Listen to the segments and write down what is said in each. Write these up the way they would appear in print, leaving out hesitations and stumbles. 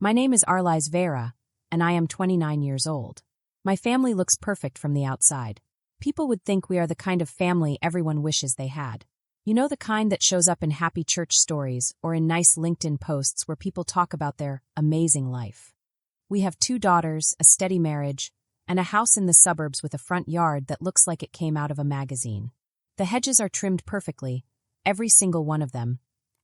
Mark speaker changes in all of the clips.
Speaker 1: My name is Arlise Veyra, and I am 29 years old. My family looks perfect from the outside. People would think we are the kind of family everyone wishes they had. You know, the kind that shows up in happy church stories or in nice LinkedIn posts where people talk about their amazing life. We have 2 daughters, a steady marriage, and a house in the suburbs with a front yard that looks like it came out of a magazine. The hedges are trimmed perfectly, every single one of them,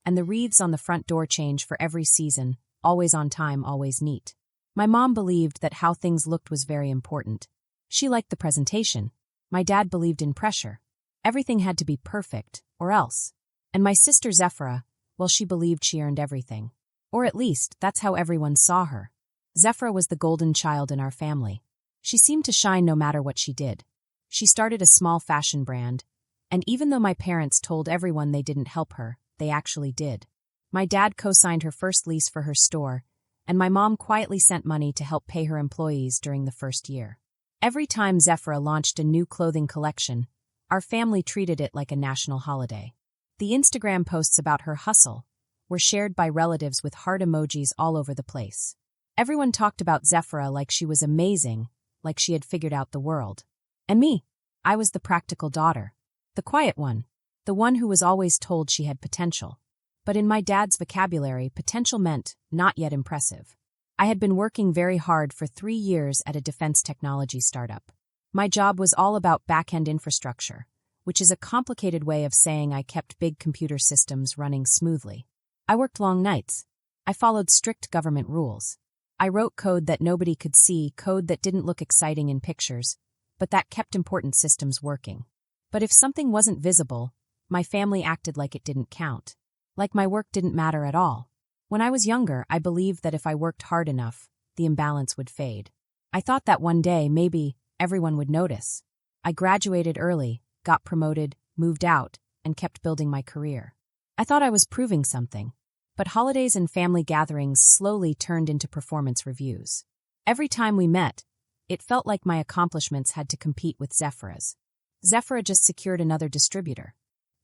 Speaker 1: and the wreaths on the front door change for every season, always on time, always neat. My mom believed that how things looked was very important. She liked the presentation. My dad believed in pressure. Everything had to be perfect, or else. And my sister Zephra, well, she believed she earned everything. Or at least, that's how everyone saw her. Zephra was the golden child in our family. She seemed to shine no matter what she did. She started a small fashion brand, and even though my parents told everyone they didn't help her, they actually did. My dad co-signed her first lease for her store, and my mom quietly sent money to help pay her employees during the first year. Every time Zephra launched a new clothing collection, our family treated it like a national holiday. The Instagram posts about her hustle were shared by relatives with heart emojis all over the place. Everyone talked about Zephra like she was amazing, like she had figured out the world. And me, I was the practical daughter. The quiet one. The one who was always told she had potential. But in my dad's vocabulary, potential meant not yet impressive. I had been working very hard for 3 years at a defense technology startup. My job was all about back-end infrastructure, which is a complicated way of saying I kept big computer systems running smoothly. I worked long nights. I followed strict government rules. I wrote code that nobody could see, code that didn't look exciting in pictures, but that kept important systems working. But if something wasn't visible, my family acted like it didn't count. Like my work didn't matter at all. When I was younger, I believed that if I worked hard enough, the imbalance would fade. I thought that one day, maybe, everyone would notice. I graduated early, got promoted, moved out, and kept building my career. I thought I was proving something. But holidays and family gatherings slowly turned into performance reviews. Every time we met, it felt like my accomplishments had to compete with Zephra's. Zephra just secured another distributor.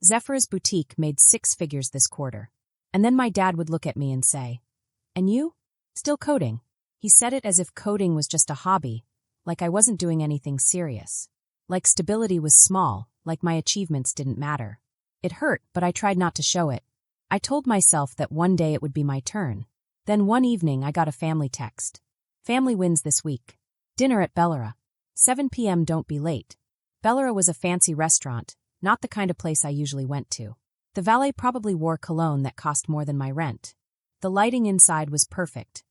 Speaker 1: Zephra's boutique made 6 figures this quarter. And then my dad would look at me and say, "And you? Still coding?" He said it as if coding was just a hobby, like I wasn't doing anything serious. Like stability was small, like my achievements didn't matter. It hurt, but I tried not to show it. I told myself that one day it would be my turn. Then one evening I got a family text. "Family wins this week. Dinner at Bellara. 7 p.m. Don't be late." Bellara was a fancy restaurant, not the kind of place I usually went to. The valet probably wore cologne that cost more than my rent. The lighting inside was perfect.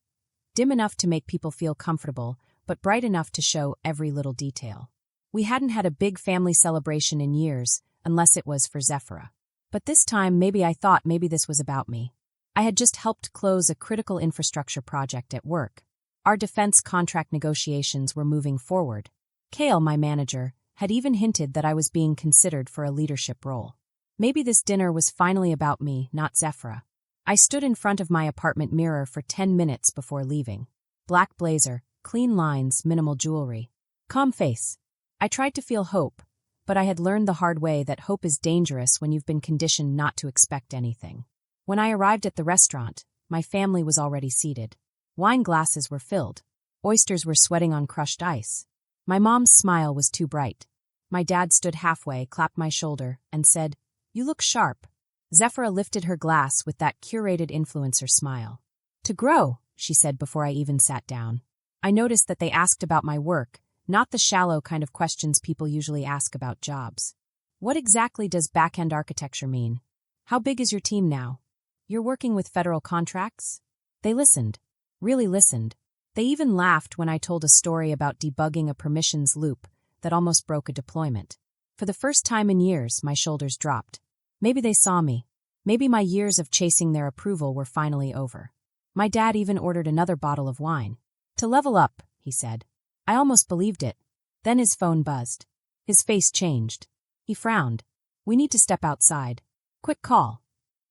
Speaker 1: Dim enough to make people feel comfortable, but bright enough to show every little detail. We hadn't had a big family celebration in years, unless it was for Zephra. But this time I thought maybe this was about me. I had just helped close a critical infrastructure project at work. Our defense contract negotiations were moving forward. Kale, my manager, had even hinted that I was being considered for a leadership role. Maybe this dinner was finally about me, not Zephra. I stood in front of my apartment mirror for 10 minutes before leaving. Black blazer, clean lines, minimal jewelry. Calm face. I tried to feel hope, but I had learned the hard way that hope is dangerous when you've been conditioned not to expect anything. When I arrived at the restaurant, my family was already seated. Wine glasses were filled. Oysters were sweating on crushed ice. My mom's smile was too bright. My dad stood halfway, clapped my shoulder, and said, "You look sharp." Zephra lifted her glass with that curated influencer smile. "To grow," she said before I even sat down. I noticed that they asked about my work, not the shallow kind of questions people usually ask about jobs. "What exactly does back-end architecture mean? How big is your team now? You're working with federal contracts?" They listened. Really listened. They even laughed when I told a story about debugging a permissions loop that almost broke a deployment. For the first time in years, my shoulders dropped. Maybe they saw me. Maybe my years of chasing their approval were finally over. My dad even ordered another bottle of wine. "To level up," he said. I almost believed it. Then his phone buzzed. His face changed. He frowned. "We need to step outside. Quick call."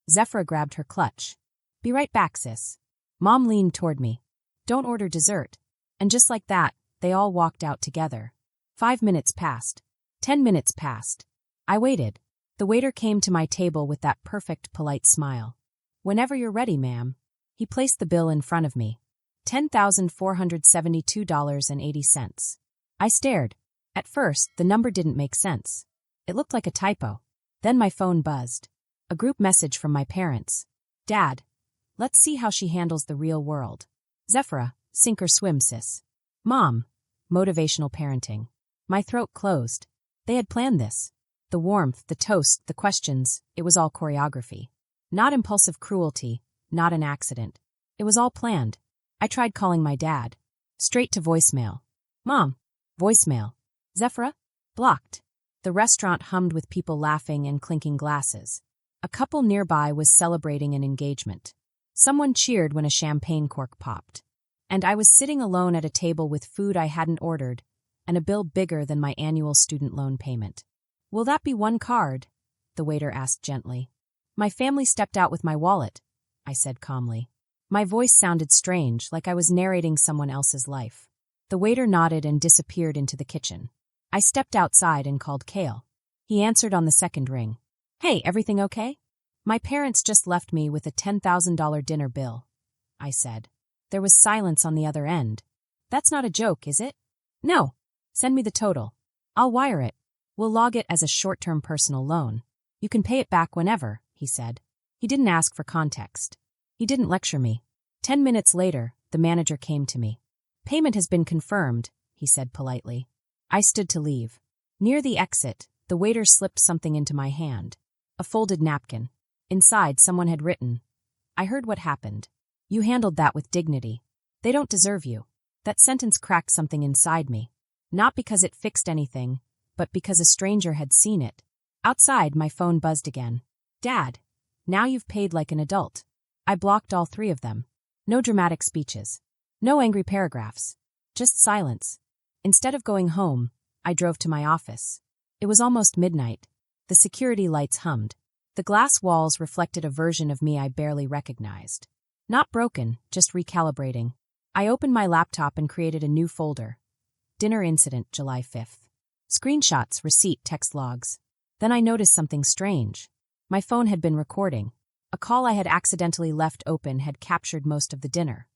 Speaker 1: Zephra grabbed her clutch. "Be right back, sis." Mom leaned toward me. "Don't order dessert." And just like that, they all walked out together. 5 minutes passed. 10 minutes passed. I waited. The waiter came to my table with that perfect, polite smile. "Whenever you're ready, ma'am." He placed the bill in front of me. $10,472.80. I stared. At first, the number didn't make sense. It looked like a typo. Then my phone buzzed. A group message from my parents. Dad, let's see how she handles the real world. Zephyra, sink or swim, sis. Mom, motivational parenting. My throat closed. They had planned this. The warmth, the toast, the questions, it was all choreography. Not impulsive cruelty, not an accident. It was all planned. I tried calling my dad. Straight to voicemail. Mom. Voicemail. Zephyra? Blocked. The restaurant hummed with people laughing and clinking glasses. A couple nearby was celebrating an engagement. Someone cheered when a champagne cork popped. And I was sitting alone at a table with food I hadn't ordered, and a bill bigger than my annual student loan payment. Will that be one card? The waiter asked gently. My family stepped out with my wallet, I said calmly. My voice sounded strange, like I was narrating someone else's life. The waiter nodded and disappeared into the kitchen. I stepped outside and called Kale. He answered on the second ring. Hey, everything okay? My parents just left me with a $10,000 dinner bill, I said. There was silence on the other end. That's not a joke, is it? No. Send me the total. I'll wire it. We'll log it as a short-term personal loan. You can pay it back whenever, he said. He didn't ask for context. He didn't lecture me. 10 minutes later, the manager came to me. Payment has been confirmed, he said politely. I stood to leave. Near the exit, the waiter slipped something into my hand. A folded napkin. Inside, someone had written, I heard what happened. You handled that with dignity. They don't deserve you. That sentence cracked something inside me. Not because it fixed anything, but because a stranger had seen it. Outside, my phone buzzed again. Dad, now you've paid like an adult. I blocked all three of them. No dramatic speeches. No angry paragraphs. Just silence. Instead of going home, I drove to my office. It was almost midnight. The security lights hummed. The glass walls reflected a version of me I barely recognized. Not broken, just recalibrating. I opened my laptop and created a new folder. Dinner incident, July 5th. Screenshots, receipt, text logs. Then I noticed something strange. My phone had been recording. A call I had accidentally left open had captured most of the dinner.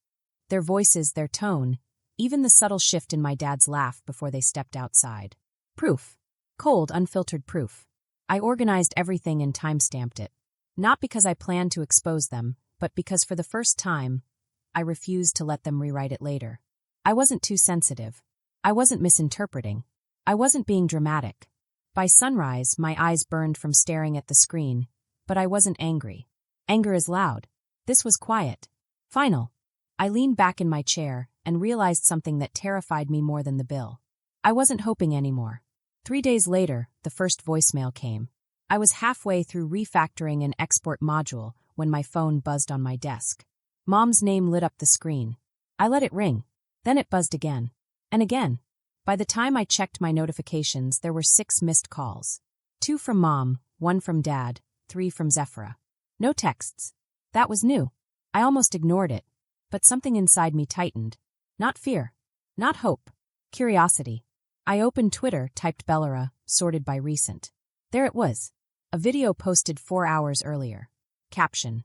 Speaker 1: Their voices, their tone, even the subtle shift in my dad's laugh before they stepped outside. Proof. Cold, unfiltered proof. I organized everything and time-stamped it. Not because I planned to expose them, but because for the first time, I refused to let them rewrite it later. I wasn't too sensitive. I wasn't misinterpreting. I wasn't being dramatic. By sunrise, my eyes burned from staring at the screen, but I wasn't angry. Anger is loud. This was quiet. Final. I leaned back in my chair and realized something that terrified me more than the bill. I wasn't hoping anymore. 3 days later, the first voicemail came. I was halfway through refactoring an export module when my phone buzzed on my desk. Mom's name lit up the screen. I let it ring. Then it buzzed again. And again. By the time I checked my notifications, there were 6 missed calls. 2 from Mom, 1 from Dad, 3 from Zephyra. No texts. That was new. I almost ignored it. But something inside me tightened. Not fear. Not hope. Curiosity. I opened Twitter, typed Bellara, sorted by recent. There it was. A video posted 4 hours earlier. Caption.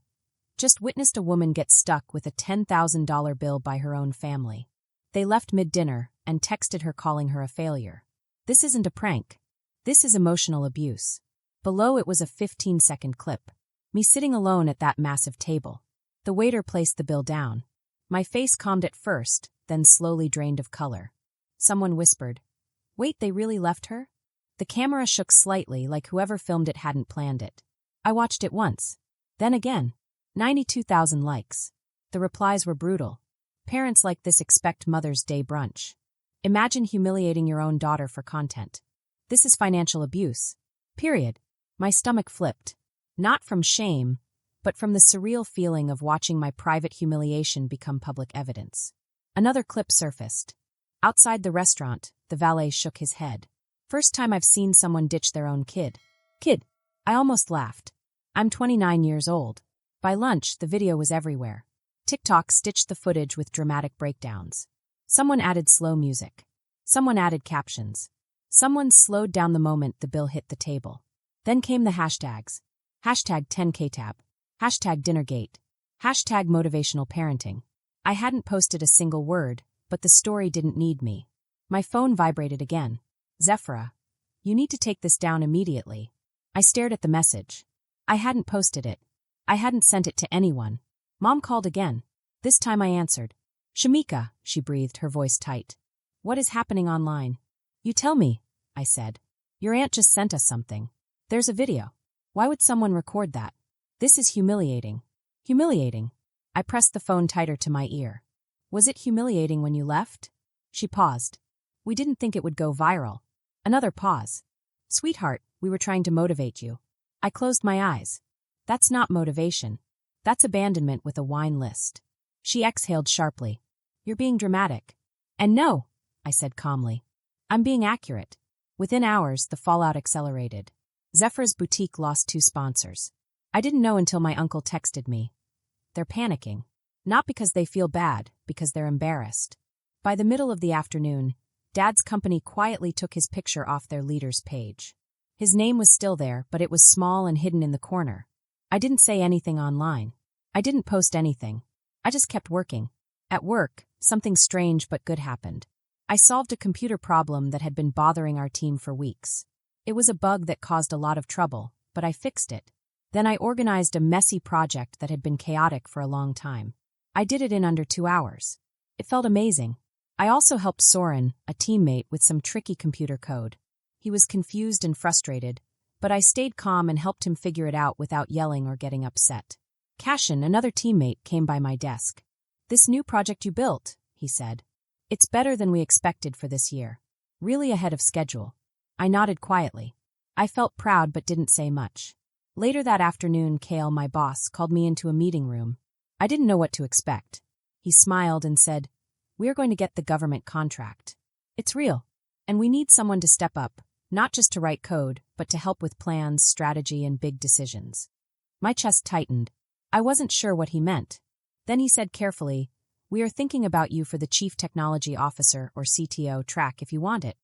Speaker 1: Just witnessed a woman get stuck with a $10,000 bill by her own family. They left mid-dinner and texted her calling her a failure. This isn't a prank. This is emotional abuse. Below it was a 15-second clip. Me sitting alone at that massive table. The waiter placed the bill down. My face calmed at first, then slowly drained of color. Someone whispered, "Wait, they really left her?" The camera shook slightly, like whoever filmed it hadn't planned it. I watched it once. Then again. 92,000 likes. The replies were brutal. Parents like this expect Mother's Day brunch. Imagine humiliating your own daughter for content. This is financial abuse. Period. My stomach flipped. Not from shame, but from the surreal feeling of watching my private humiliation become public evidence. Another clip surfaced. Outside the restaurant, the valet shook his head. First time I've seen someone ditch their own kid. Kid. I almost laughed. I'm 29 years old. By lunch, the video was everywhere. TikTok stitched the footage with dramatic breakdowns. Someone added slow music. Someone added captions. Someone slowed down the moment the bill hit the table. Then came the hashtags. Hashtag 10KTab. Hashtag Dinnergate. Hashtag motivational parenting. I hadn't posted a single word, but the story didn't need me. My phone vibrated again. Zephyra, you need to take this down immediately. I stared at the message. I hadn't posted it. I hadn't sent it to anyone. Mom called again. This time I answered. Shamika, she breathed, her voice tight. What is happening online? You tell me, I said. Your aunt just sent us something. There's a video. Why would someone record that? This is humiliating. Humiliating. I pressed the phone tighter to my ear. Was it humiliating when you left? She paused. We didn't think it would go viral. Another pause. Sweetheart, we were trying to motivate you. I closed my eyes. That's not motivation. That's abandonment with a wine list. She exhaled sharply. You're being dramatic. And no, I said calmly. I'm being accurate. Within hours, the fallout accelerated. Zephyra's boutique lost 2 sponsors. I didn't know until my uncle texted me. They're panicking. Not because they feel bad, because they're embarrassed. By the middle of the afternoon, Dad's company quietly took his picture off their leader's page. His name was still there, but it was small and hidden in the corner. I didn't say anything online. I didn't post anything. I just kept working. At work, something strange but good happened. I solved a computer problem that had been bothering our team for weeks. It was a bug that caused a lot of trouble, but I fixed it. Then I organized a messy project that had been chaotic for a long time. I did it in under 2 hours. It felt amazing. I also helped Soren, a teammate, with some tricky computer code. He was confused and frustrated, but I stayed calm and helped him figure it out without yelling or getting upset. Cashin, another teammate, came by my desk. This new project you built, he said. It's better than we expected for this year. Really ahead of schedule. I nodded quietly. I felt proud but didn't say much. Later that afternoon, Kale, my boss, called me into a meeting room. I didn't know what to expect. He smiled and said, "We are going to get the government contract. It's real. And we need someone to step up, not just to write code, but to help with plans, strategy, and big decisions." My chest tightened. I wasn't sure what he meant. Then he said carefully, "We are thinking about you for the Chief Technology Officer or CTO track if you want it."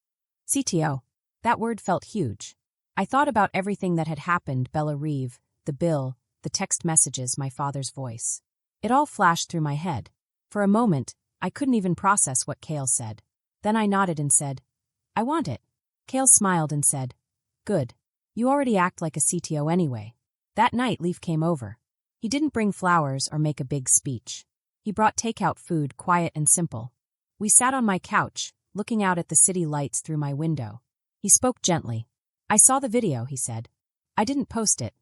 Speaker 1: CTO. That word felt huge. I thought about everything that had happened, Bella Reeve, the bill, the text messages, my father's voice. It all flashed through my head. For a moment, I couldn't even process what Kale said. Then I nodded and said, "I want it." Kale smiled and said, "Good. You already act like a CTO anyway." That night, Leaf came over. He didn't bring flowers or make a big speech. He brought takeout food, quiet and simple. We sat on my couch, looking out at the city lights through my window. He spoke gently. "I saw the video," he said. "I didn't post it."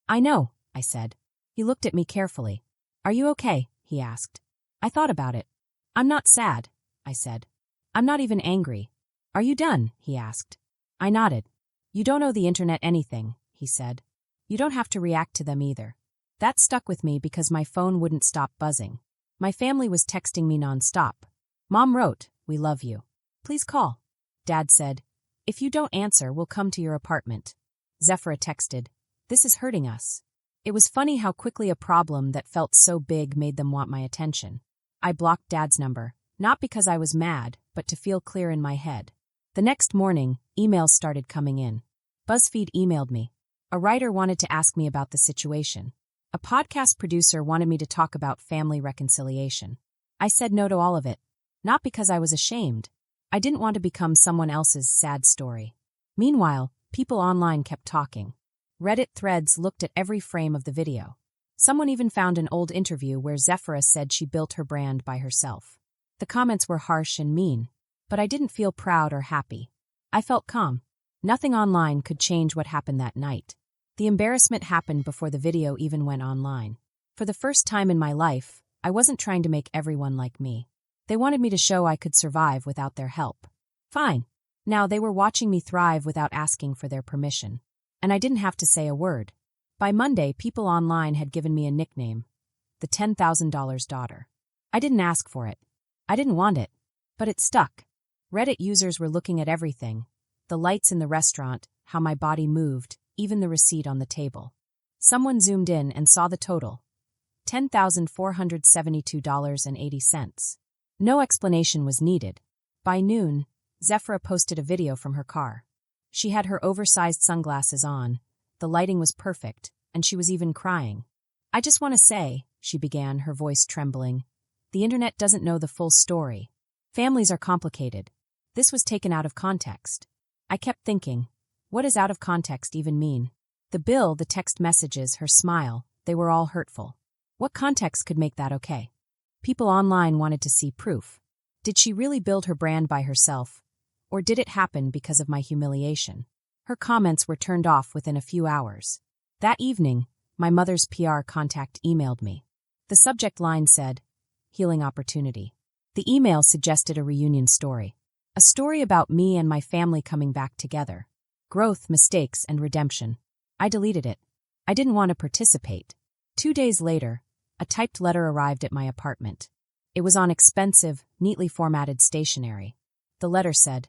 Speaker 1: "I know," I said. He looked at me carefully. "Are you okay?" he asked. I thought about it. "I'm not sad," I said. "I'm not even angry." "Are you done?" he asked. I nodded. "You don't owe the internet anything," he said. "You don't have to react to them either." That stuck with me because my phone wouldn't stop buzzing. My family was texting me nonstop. Mom wrote, "We love you. Please call." Dad said, "If you don't answer, we'll come to your apartment." Zephyra texted, "This is hurting us." It was funny how quickly a problem that felt so big made them want my attention. I blocked Dad's number, not because I was mad, but to feel clear in my head. The next morning, emails started coming in. BuzzFeed emailed me. A writer wanted to ask me about the situation. A podcast producer wanted me to talk about family reconciliation. I said no to all of it. Not because I was ashamed. I didn't want to become someone else's sad story. Meanwhile, people online kept talking. Reddit threads looked at every frame of the video. Someone even found an old interview where Zephyra said she built her brand by herself. The comments were harsh and mean, but I didn't feel proud or happy. I felt calm. Nothing online could change what happened that night. The embarrassment happened before the video even went online. For the first time in my life, I wasn't trying to make everyone like me. They wanted me to show I could survive without their help. Fine. Now they were watching me thrive without asking for their permission. And I didn't have to say a word. By Monday, people online had given me a nickname, the $10,000 daughter. I didn't ask for it. I didn't want it. But it stuck. Reddit users were looking at everything. The lights in the restaurant, how my body moved, even the receipt on the table. Someone zoomed in and saw the total. $10,472.80. No explanation was needed. By noon, Zephyra posted a video from her car. She had her oversized sunglasses on, the lighting was perfect, and she was even crying. "I just want to say," she began, her voice trembling, The internet doesn't know the full story. Families are complicated. This was taken out of context. I kept thinking, what does out of context even mean? The bill, the text messages, her smile, they were all hurtful. What context could make that okay? People online wanted to see proof. Did she really build her brand by herself? Or did it happen because of my humiliation? Her comments were turned off within a few hours. That evening, my mother's PR contact emailed me. The subject line said, "Healing Opportunity." The email suggested a reunion story. A story about me and my family coming back together. Growth, mistakes, and redemption. I deleted it. I didn't want to participate. 2 days later, a typed letter arrived at my apartment. It was on expensive, neatly formatted stationery. The letter said,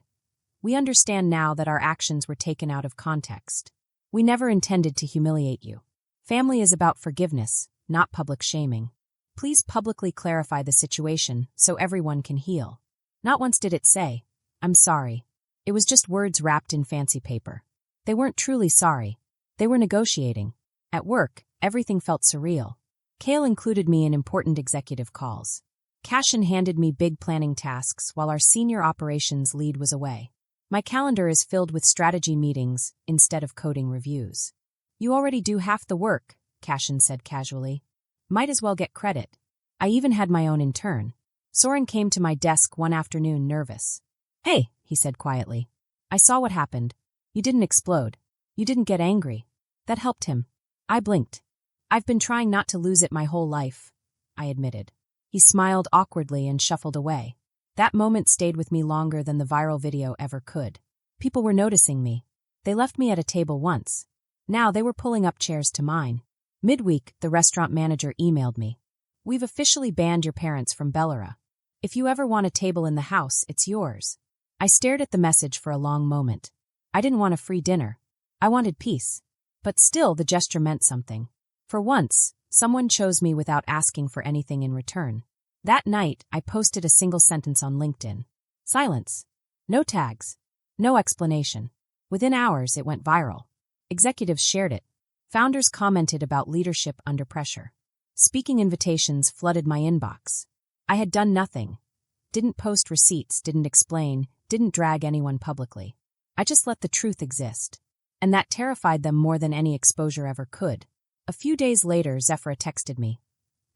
Speaker 1: "We understand now that our actions were taken out of context. We never intended to humiliate you. Family is about forgiveness, not public shaming. Please publicly clarify the situation so everyone can heal." Not once did it say, "I'm sorry." It was just words wrapped in fancy paper. They weren't truly sorry. They were negotiating. At work, everything felt surreal. Kale included me in important executive calls. Cashin handed me big planning tasks while our senior operations lead was away. My calendar is filled with strategy meetings instead of coding reviews. "You already do half the work," Cashin said casually. "Might as well get credit." I even had my own intern. Soren came to my desk one afternoon nervous. "Hey," he said quietly. "I saw what happened. You didn't explode. You didn't get angry." That helped him. I blinked. "I've been trying not to lose it my whole life," I admitted. He smiled awkwardly and shuffled away. That moment stayed with me longer than the viral video ever could. People were noticing me. They left me at a table once. Now they were pulling up chairs to mine. Midweek, the restaurant manager emailed me. "We've officially banned your parents from Belara. If you ever want a table in the house, it's yours." I stared at the message for a long moment. I didn't want a free dinner. I wanted peace. But still, the gesture meant something. For once, someone chose me without asking for anything in return. That night, I posted a single sentence on LinkedIn. Silence. No tags. No explanation. Within hours, it went viral. Executives shared it. Founders commented about leadership under pressure. Speaking invitations flooded my inbox. I had done nothing. Didn't post receipts, didn't explain, didn't drag anyone publicly. I just let the truth exist. And that terrified them more than any exposure ever could. A few days later, Zefra texted me.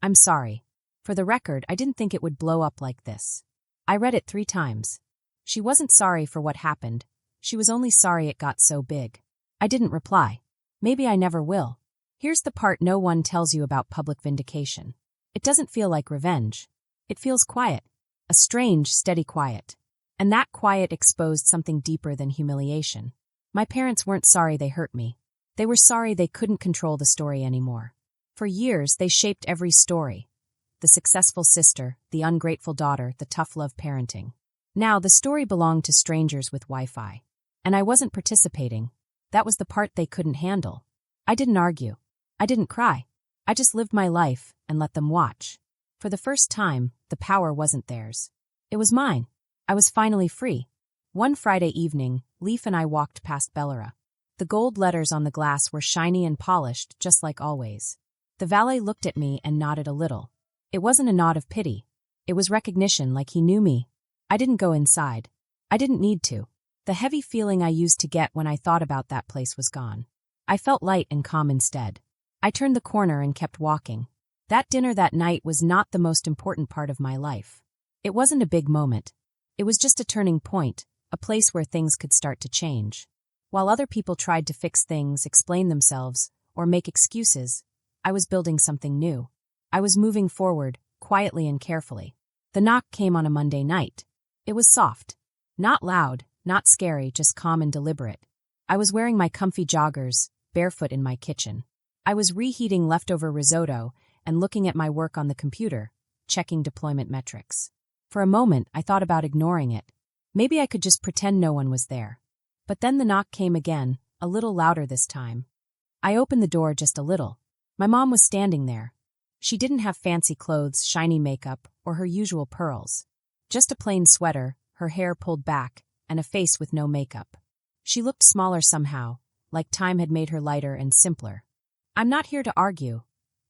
Speaker 1: "I'm sorry. For the record, I didn't think it would blow up like this." I read it 3 times. She wasn't sorry for what happened. She was only sorry it got so big. I didn't reply. Maybe I never will. Here's the part no one tells you about public vindication. It doesn't feel like revenge. It feels quiet. A strange, steady quiet. And that quiet exposed something deeper than humiliation. My parents weren't sorry they hurt me. They were sorry they couldn't control the story anymore. For years, they shaped every story. The successful sister, the ungrateful daughter, the tough love parenting. Now, the story belonged to strangers with Wi-Fi. And I wasn't participating. That was the part they couldn't handle. I didn't argue. I didn't cry. I just lived my life and let them watch. For the first time, the power wasn't theirs. It was mine. I was finally free. One Friday evening, Leaf and I walked past Belara. The gold letters on the glass were shiny and polished, just like always. The valet looked at me and nodded a little. It wasn't a nod of pity. It was recognition, like he knew me. I didn't go inside. I didn't need to. The heavy feeling I used to get when I thought about that place was gone. I felt light and calm instead. I turned the corner and kept walking. That dinner that night was not the most important part of my life. It wasn't a big moment. It was just a turning point, a place where things could start to change. While other people tried to fix things, explain themselves, or make excuses, I was building something new. I was moving forward, quietly and carefully. The knock came on a Monday night. It was soft. Not loud, not scary, just calm and deliberate. I was wearing my comfy joggers, barefoot in my kitchen. I was reheating leftover risotto and looking at my work on the computer, checking deployment metrics. For a moment, I thought about ignoring it. Maybe I could just pretend no one was there. But then the knock came again, a little louder this time. I opened the door just a little. My mom was standing there. She didn't have fancy clothes, shiny makeup, or her usual pearls. Just a plain sweater, her hair pulled back, and a face with no makeup. She looked smaller somehow, like time had made her lighter and simpler. "I'm not here to argue,"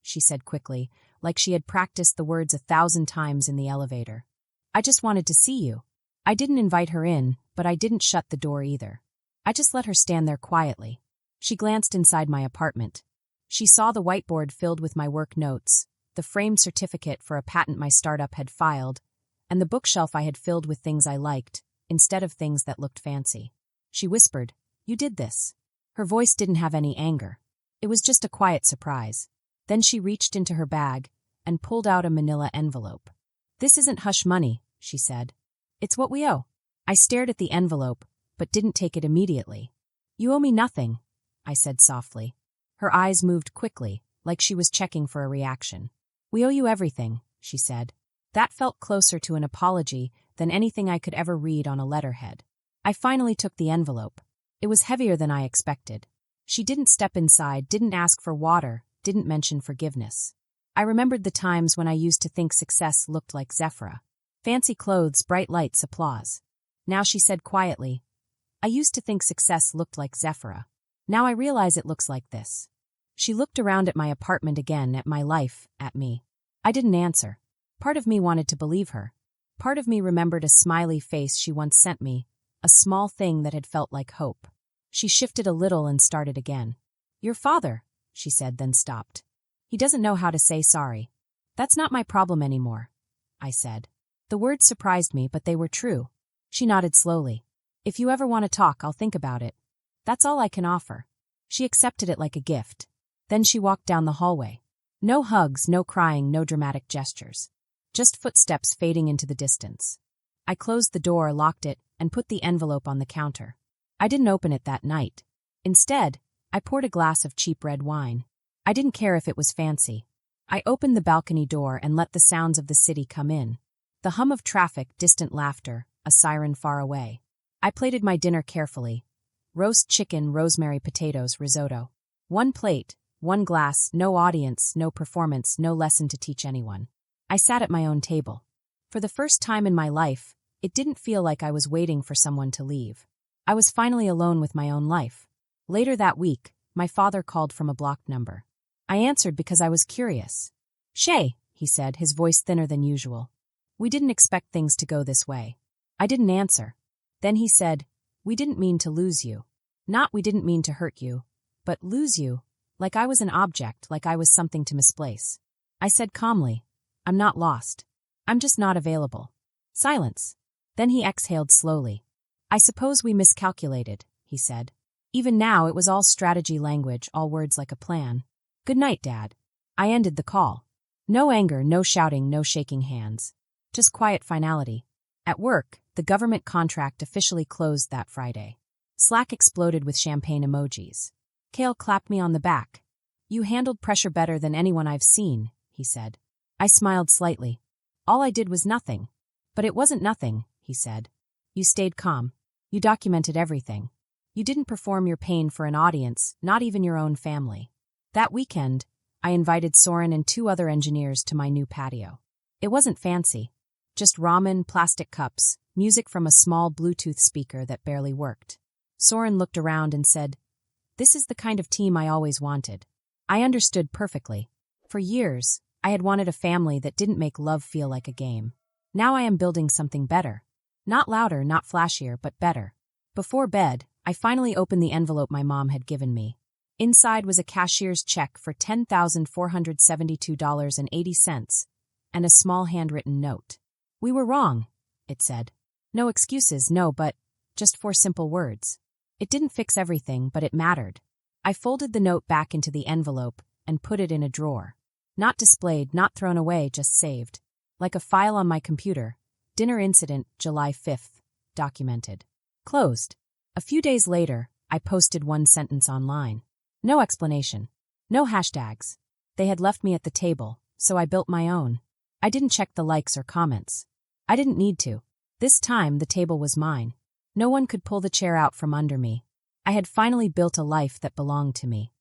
Speaker 1: she said quickly, like she had practiced the words 1,000 times in the elevator. I just wanted to see you. I didn't invite her in, but I didn't shut the door either. I just let her stand there quietly. She glanced inside my apartment. She saw the whiteboard filled with my work notes, the framed certificate for a patent my startup had filed, and the bookshelf I had filled with things I liked, instead of things that looked fancy. She whispered, "You did this." Her voice didn't have any anger. It was just a quiet surprise. Then she reached into her bag and pulled out a manila envelope. "This isn't hush money," she said. "It's what we owe." I stared at the envelope, but didn't take it immediately. "You owe me nothing," I said softly. Her eyes moved quickly, like she was checking for a reaction. "We owe you everything," she said. That felt closer to an apology than anything I could ever read on a letterhead. I finally took the envelope. It was heavier than I expected. She didn't step inside, didn't ask for water, didn't mention forgiveness. I remembered the times when I used to think success looked like Zephyra. Fancy clothes, bright lights, applause. Now she said quietly, "I used to think success looked like Zephyra. Now I realize it looks like this." She looked around at my apartment again, at my life, at me. I didn't answer. Part of me wanted to believe her. Part of me remembered a smiley face she once sent me, a small thing that had felt like hope. She shifted a little and started again. "Your father," she said, then stopped. "He doesn't know how to say sorry." "That's not my problem anymore," I said. The words surprised me, but they were true. She nodded slowly. "If you ever want to talk, I'll think about it. That's all I can offer." She accepted it like a gift. Then she walked down the hallway. No hugs, no crying, no dramatic gestures. Just footsteps fading into the distance. I closed the door, locked it, and put the envelope on the counter. I didn't open it that night. Instead, I poured a glass of cheap red wine. I didn't care if it was fancy. I opened the balcony door and let the sounds of the city come in. The hum of traffic, distant laughter, a siren far away. I plated my dinner carefully. Roast chicken, rosemary potatoes, risotto. One plate, one glass, no audience, no performance, no lesson to teach anyone. I sat at my own table. For the first time in my life, it didn't feel like I was waiting for someone to leave. I was finally alone with my own life. Later that week, my father called from a blocked number. I answered because I was curious. "Shay," he said, his voice thinner than usual. "We didn't expect things to go this way." I didn't answer. Then he said, "We didn't mean to lose you. Not we didn't mean to hurt you, but lose you, like I was an object, like I was something to misplace." I said calmly, "I'm not lost. I'm just not available." Silence. Then he exhaled slowly. "I suppose we miscalculated," he said. Even now it was all strategy language, all words like a plan. "Good night, Dad." I ended the call. No anger, no shouting, no shaking hands. Just quiet finality. At work, the government contract officially closed that Friday. Slack exploded with champagne emojis. Kale clapped me on the back. "You handled pressure better than anyone I've seen," he said. I smiled slightly. "All I did was nothing." "But it wasn't nothing," he said. "You stayed calm. You documented everything. You didn't perform your pain for an audience, not even your own family." That weekend, I invited Soren and 2 other engineers to my new patio. It wasn't fancy. Just ramen, plastic cups, music from a small Bluetooth speaker that barely worked. Soren looked around and said, "This is the kind of team I always wanted." I understood perfectly. For years, I had wanted a family that didn't make love feel like a game. Now I am building something better. Not louder, not flashier, but better. Before bed, I finally opened the envelope my mom had given me. Inside was a cashier's check for $10,472.80 and a small handwritten note. "We were wrong," it said. No excuses, no, but just 4 simple words. It didn't fix everything, but it mattered. I folded the note back into the envelope and put it in a drawer. Not displayed, not thrown away, just saved. Like a file on my computer. Dinner incident, July 5th. Documented. Closed. A few days later, I posted one sentence online. No explanation. No hashtags. They had left me at the table, so I built my own. I didn't check the likes or comments. I didn't need to. This time, the table was mine. No one could pull the chair out from under me. I had finally built a life that belonged to me.